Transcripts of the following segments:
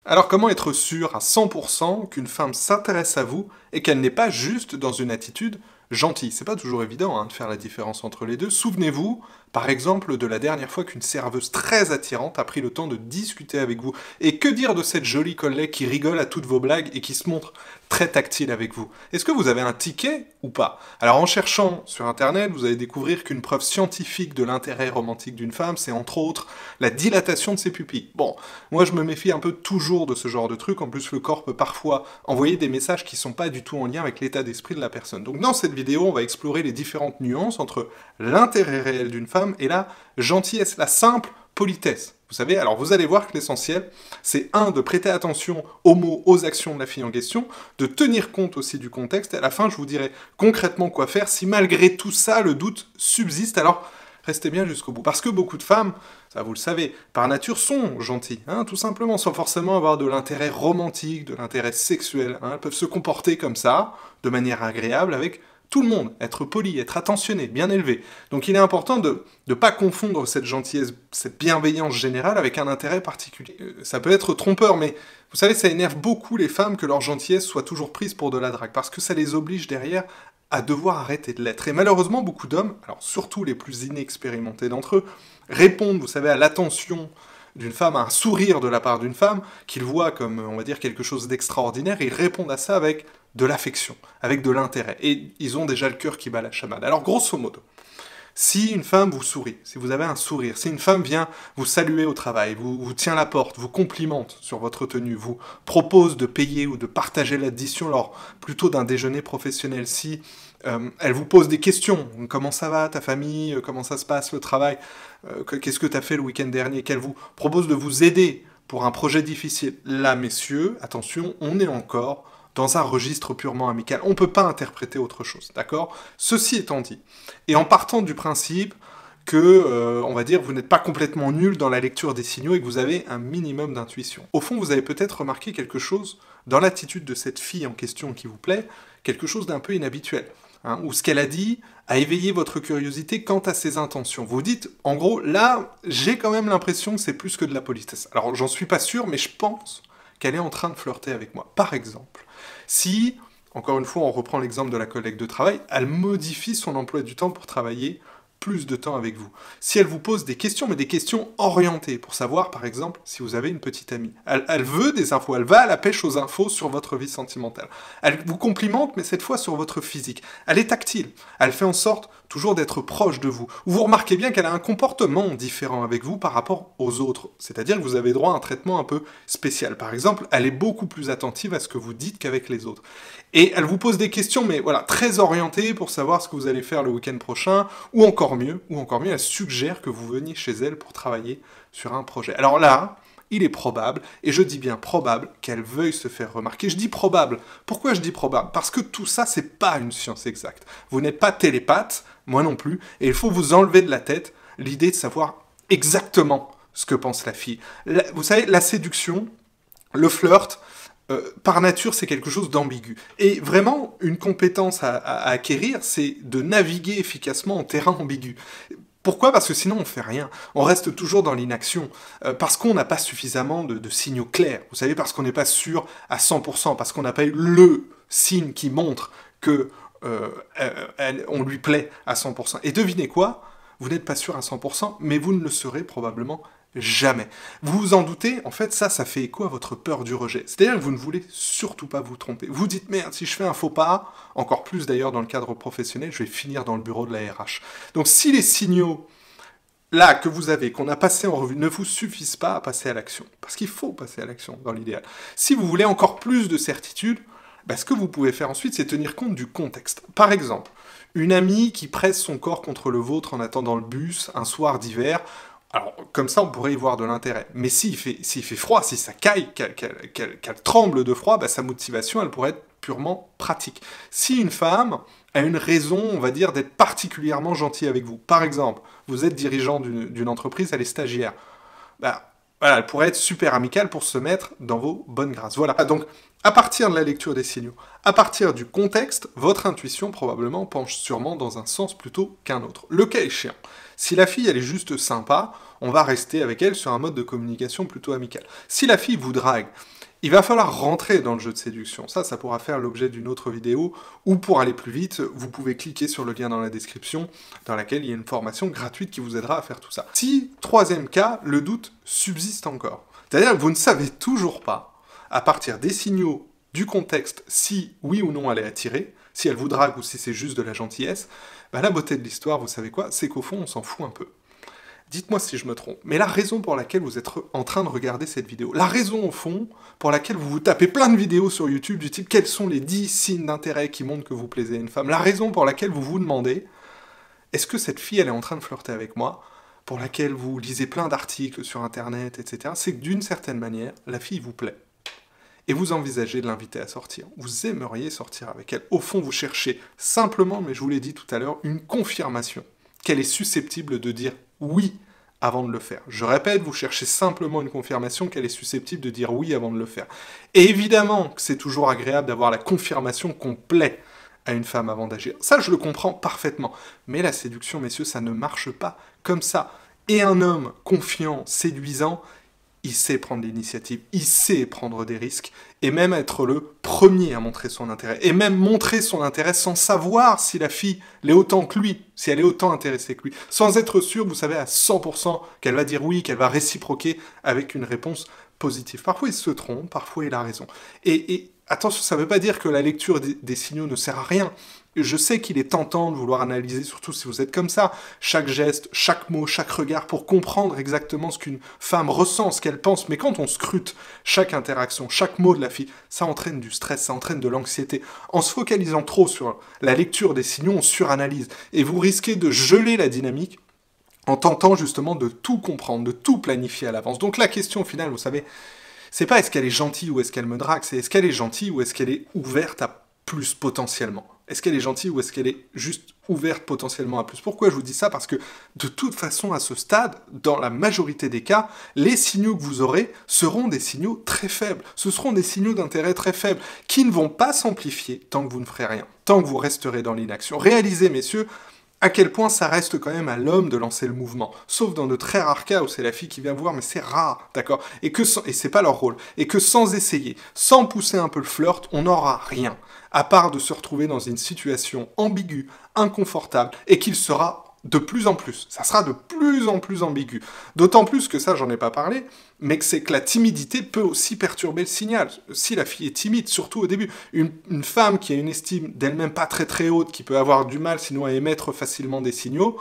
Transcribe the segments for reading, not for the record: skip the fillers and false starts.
Alors comment être sûr à 100% qu'une femme s'intéresse à vous et qu'elle n'est pas juste dans une attitude gentille? C'est pas toujours évident hein, de faire la différence entre les deux. Souvenez-vous, par exemple, de la dernière fois qu'une serveuse très attirante a pris le temps de discuter avec vous. Et que dire de cette jolie collègue qui rigole à toutes vos blagues et qui se montre très tactile avec vous? Est-ce que vous avez un ticket ou pas? Alors en cherchant sur internet, vous allez découvrir qu'une preuve scientifique de l'intérêt romantique d'une femme, c'est entre autres la dilatation de ses pupilles. Bon, moi je me méfie un peu toujours de ce genre de truc, en plus le corps peut parfois envoyer des messages qui sont pas du tout en lien avec l'état d'esprit de la personne. Donc dans cette vidéo, on va explorer les différentes nuances entre l'intérêt réel d'une femme et la gentillesse, la simple politesse. Vous savez, alors vous allez voir que l'essentiel, c'est de prêter attention aux mots, aux actions de la fille en question, de tenir compte aussi du contexte, et à la fin, je vous dirai concrètement quoi faire si malgré tout ça, le doute subsiste. Alors, restez bien jusqu'au bout. Parce que beaucoup de femmes, ça vous le savez, par nature sont gentilles, hein, tout simplement, sans forcément avoir de l'intérêt romantique, de l'intérêt sexuel. Hein. Elles peuvent se comporter comme ça, de manière agréable, avec tout le monde, être poli, être attentionné, bien élevé. Donc il est important de ne pas confondre cette gentillesse, cette bienveillance générale avec un intérêt particulier. Ça peut être trompeur, mais vous savez, ça énerve beaucoup les femmes que leur gentillesse soit toujours prise pour de la drague, parce que ça les oblige derrière à devoir arrêter de l'être. Et malheureusement, beaucoup d'hommes, alors surtout les plus inexpérimentés d'entre eux, répondent, vous savez, à l'attention d'une femme, à un sourire de la part d'une femme, qu'ils voient comme, on va dire, quelque chose d'extraordinaire, et ils répondent à ça avec de l'affection, avec de l'intérêt. Et ils ont déjà le cœur qui bat la chamade. Alors, grosso modo, si une femme vous sourit, si vous avez un sourire, si une femme vient vous saluer au travail, vous tient la porte, vous complimente sur votre tenue, vous propose de payer ou de partager l'addition lors plutôt d'un déjeuner professionnel, si elle vous pose des questions, comment ça va, ta famille, comment ça se passe, le travail, qu'est-ce que tu as fait le week-end dernier, qu'elle vous propose de vous aider pour un projet difficile, là, messieurs, attention, on est encore dans un registre purement amical. On ne peut pas interpréter autre chose, d'accord? Ceci étant dit, et en partant du principe que, on va dire, vous n'êtes pas complètement nul dans la lecture des signaux et que vous avez un minimum d'intuition. Au fond, vous avez peut-être remarqué quelque chose dans l'attitude de cette fille en question qui vous plaît, quelque chose d'un peu inhabituel. Hein, ou ce qu'elle a dit a éveillé votre curiosité quant à ses intentions. Vous dites, en gros, là, j'ai quand même l'impression que c'est plus que de la politesse. Alors, j'en suis pas sûr, mais je pense qu'elle est en train de flirter avec moi. Par exemple, si, encore une fois, on reprend l'exemple de la collègue de travail, elle modifie son emploi du temps pour travailler plus de temps avec vous. Si elle vous pose des questions, mais des questions orientées, pour savoir, par exemple, si vous avez une petite amie. Elle veut des infos, elle va à la pêche aux infos sur votre vie sentimentale. Elle vous complimente, mais cette fois sur votre physique. Elle est tactile, elle fait en sorte toujours d'être proche de vous. Vous remarquez bien qu'elle a un comportement différent avec vous par rapport aux autres. C'est-à-dire que vous avez droit à un traitement un peu spécial. Par exemple, elle est beaucoup plus attentive à ce que vous dites qu'avec les autres. Et elle vous pose des questions, mais voilà, très orientées pour savoir ce que vous allez faire le week-end prochain, ou encore mieux, elle suggère que vous veniez chez elle pour travailler sur un projet. Alors là, il est probable, et je dis bien probable, qu'elle veuille se faire remarquer. Je dis probable. Pourquoi je dis probable? Parce que tout ça, c'est pas une science exacte. Vous n'êtes pas télépathe, moi non plus, et il faut vous enlever de la tête l'idée de savoir exactement ce que pense la fille. Vous savez, la séduction, le flirt, par nature, c'est quelque chose d'ambigu. Et vraiment, une compétence à acquérir, c'est de naviguer efficacement en terrain ambigu. Pourquoi? Parce que sinon on fait rien. On reste toujours dans l'inaction. Parce qu'on n'a pas suffisamment de signaux clairs. Vous savez, parce qu'on n'est pas sûr à 100%, parce qu'on n'a pas eu le signe qui montre que on lui plaît à 100%. Et devinez quoi? Vous n'êtes pas sûr à 100%, mais vous ne le serez probablement jamais. Vous vous en doutez, en fait, ça fait écho à votre peur du rejet. C'est-à-dire que vous ne voulez surtout pas vous tromper. Vous dites, merde, si je fais un faux pas, encore plus d'ailleurs dans le cadre professionnel, je vais finir dans le bureau de la RH. Donc si les signaux, là, que vous avez, qu'on a passé en revue, ne vous suffisent pas à passer à l'action, parce qu'il faut passer à l'action dans l'idéal. Si vous voulez encore plus de certitude, ce que vous pouvez faire ensuite, c'est tenir compte du contexte. Par exemple, une amie qui presse son corps contre le vôtre en attendant le bus, un soir d'hiver. Alors, comme ça, on pourrait y voir de l'intérêt. Mais s'il fait froid, si ça caille, qu'elle tremble de froid, sa motivation, elle pourrait être purement pratique. Si une femme a une raison, on va dire, d'être particulièrement gentille avec vous, par exemple, vous êtes dirigeant d'une entreprise, elle est stagiaire, voilà, elle pourrait être super amicale pour se mettre dans vos bonnes grâces. Voilà, donc, à partir de la lecture des signaux, à partir du contexte, votre intuition probablement penche sûrement dans un sens plutôt qu'un autre. Le cas échéant, si la fille elle est juste sympa, on va rester avec elle sur un mode de communication plutôt amical. Si la fille vous drague Il va falloir rentrer dans le jeu de séduction. Ça pourra faire l'objet d'une autre vidéo, ou pour aller plus vite, vous pouvez cliquer sur le lien dans la description, dans laquelle il y a une formation gratuite qui vous aidera à faire tout ça. Si, troisième cas, le doute subsiste encore. C'est-à-dire que vous ne savez toujours pas, à partir des signaux, du contexte, si oui ou non elle est attirée, si elle vous drague ou si c'est juste de la gentillesse, bah la beauté de l'histoire, vous savez quoi, c'est qu'au fond, on s'en fout un peu. Dites-moi si je me trompe, mais la raison pour laquelle vous êtes en train de regarder cette vidéo, la raison au fond pour laquelle vous vous tapez plein de vidéos sur YouTube du type quels sont les 10 signes d'intérêt qui montrent que vous plaisez à une femme, la raison pour laquelle vous vous demandez est-ce que cette fille elle est en train de flirter avec moi, pour laquelle vous lisez plein d'articles sur internet, etc., c'est que d'une certaine manière, la fille vous plaît. Et vous envisagez de l'inviter à sortir. Vous aimeriez sortir avec elle. Au fond, vous cherchez simplement, mais je vous l'ai dit tout à l'heure, une confirmation qu'elle est susceptible de dire oui avant de le faire. Je répète, vous cherchez simplement une confirmation qu'elle est susceptible de dire oui avant de le faire. Et évidemment que c'est toujours agréable d'avoir la confirmation qu'on plaît à une femme avant d'agir. Ça, je le comprends parfaitement. Mais la séduction, messieurs, ça ne marche pas comme ça. Et un homme confiant, séduisant, il sait prendre l'initiative, il sait prendre des risques, et même être le premier à montrer son intérêt, et même montrer son intérêt sans savoir si la fille l'est autant que lui, si elle est autant intéressée que lui, sans être sûr, vous savez, à 100% qu'elle va dire oui, qu'elle va réciproquer avec une réponse positive. Parfois il se trompe, parfois il a raison. Et attention, ça ne veut pas dire que la lecture des signaux ne sert à rien. Je sais qu'il est tentant de vouloir analyser, surtout si vous êtes comme ça, chaque geste, chaque mot, chaque regard, pour comprendre exactement ce qu'une femme ressent, ce qu'elle pense. Mais quand on scrute chaque interaction, chaque mot de la fille, ça entraîne du stress, ça entraîne de l'anxiété. En se focalisant trop sur la lecture des signaux, on suranalyse. Et vous risquez de geler la dynamique en tentant justement de tout comprendre, de tout planifier à l'avance. Donc la question au final, vous savez, c'est pas est-ce qu'elle est gentille ou est-ce qu'elle me drague, c'est est-ce qu'elle est gentille ou est-ce qu'elle est ouverte à plus potentiellement. Est-ce qu'elle est gentille ou est-ce qu'elle est juste ouverte potentiellement à plus? Pourquoi je vous dis ça? Parce que de toute façon, à ce stade, dans la majorité des cas, les signaux que vous aurez seront des signaux très faibles. Ce seront des signaux d'intérêt très faibles, qui ne vont pas s'amplifier tant que vous ne ferez rien, tant que vous resterez dans l'inaction. Réalisez, messieurs, à quel point ça reste quand même à l'homme de lancer le mouvement. Sauf dans de très rares cas où c'est la fille qui vient voir, mais c'est rare, d'accord? Et c'est pas leur rôle. Et que sans essayer, sans pousser un peu le flirt, on n'aura rien. À part de se retrouver dans une situation ambiguë, inconfortable, et qu'il sera de plus en plus. Ça sera de plus en plus ambigu. D'autant plus que ça, j'en ai pas parlé, mais que c'est que la timidité peut aussi perturber le signal. Si la fille est timide, surtout au début, une femme qui a une estime d'elle-même pas très très haute, qui peut avoir du mal sinon à émettre facilement des signaux,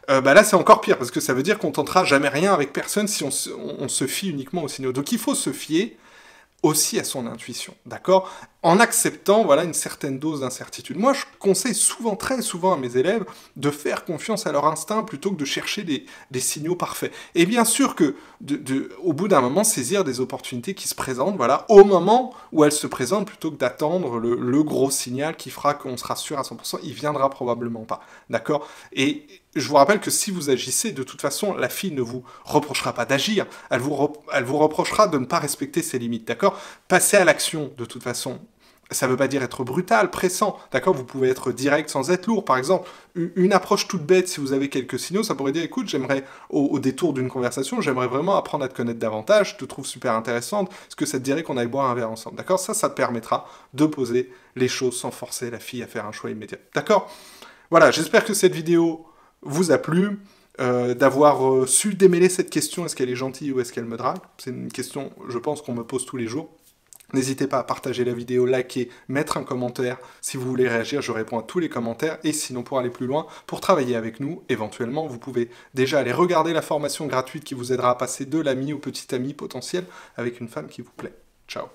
bah là c'est encore pire, parce que ça veut dire qu'on tentera jamais rien avec personne si on se fie uniquement aux signaux. Donc il faut se fier aussi à son intuition, d'accord? En acceptant, voilà, une certaine dose d'incertitude. Moi, je conseille souvent, très souvent à mes élèves, de faire confiance à leur instinct plutôt que de chercher des signaux parfaits. Et bien sûr que, au bout d'un moment, saisir des opportunités qui se présentent, voilà, au moment où elles se présentent, plutôt que d'attendre le gros signal qui fera qu'on sera sûr à 100%, il viendra probablement pas, d'accord? Et je vous rappelle que si vous agissez, de toute façon, la fille ne vous reprochera pas d'agir, elle vous reprochera de ne pas respecter ses limites, d'accord? Passer à l'action, de toute façon, ça ne veut pas dire être brutal, pressant, d'accord? Vous pouvez être direct sans être lourd. Par exemple, une approche toute bête, si vous avez quelques signaux, ça pourrait dire, écoute, j'aimerais, au détour d'une conversation, j'aimerais vraiment apprendre à te connaître davantage, je te trouve super intéressante, est-ce que ça te dirait qu'on aille boire un verre ensemble, d'accord? Ça te permettra de poser les choses sans forcer la fille à faire un choix immédiat, d'accord? Voilà, j'espère que cette vidéo vous a plu, d'avoir su démêler cette question, est-ce qu'elle est gentille ou est-ce qu'elle me drague? C'est une question, je pense, qu'on me pose tous les jours. N'hésitez pas à partager la vidéo, liker, mettre un commentaire. Si vous voulez réagir, je réponds à tous les commentaires. Et sinon, pour aller plus loin, pour travailler avec nous, éventuellement, vous pouvez déjà aller regarder la formation gratuite qui vous aidera à passer de l'ami au petit ami potentiel avec une femme qui vous plaît. Ciao.